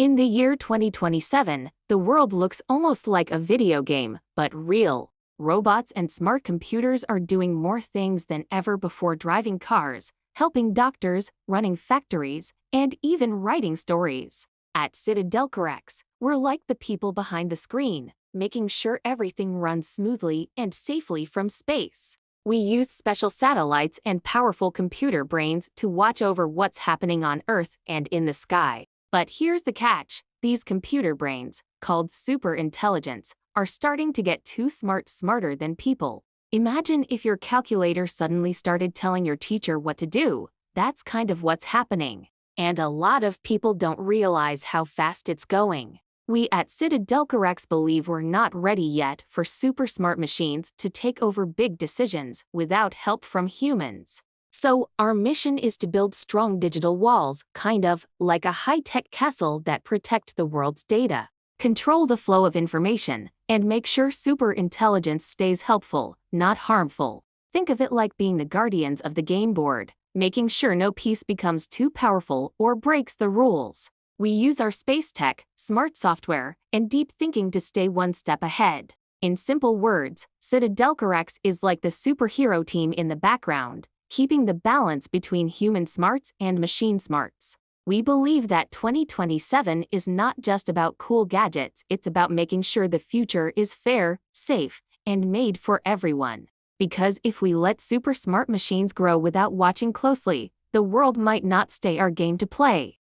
In the year 2027, the world looks almost like a video game, but real. Robots and smart computers are doing more things than ever before, driving cars, helping doctors, running factories, and even writing stories. At CitadelCoreX, we're like the people behind the screen, making sure everything runs smoothly and safely from space. We use special satellites and powerful computer brains to watch over what's happening on Earth and in the sky. But here's the catch: these computer brains, called superintelligence, are starting to get too smarter than people. Imagine if your calculator suddenly started telling your teacher what to do. That's kind of what's happening. And a lot of people don't realize how fast it's going. We at CitadelCoreX believe we're not ready yet for super smart machines to take over big decisions without help from humans. So, our mission is to build strong digital walls, kind of like a high-tech castle that protect the world's data, control the flow of information, and make sure superintelligence stays helpful, not harmful. Think of it like being the guardians of the game board, making sure no piece becomes too powerful or breaks the rules. We use our space tech, smart software, and deep thinking to stay one step ahead. In simple words, CitadelCoreX is like the superhero team in the background, keeping the balance between human smarts and machine smarts. We believe that 2027 is not just about cool gadgets, it's about making sure the future is fair, safe, and made for everyone. Because if we let super smart machines grow without watching closely, the world might not stay our game to play.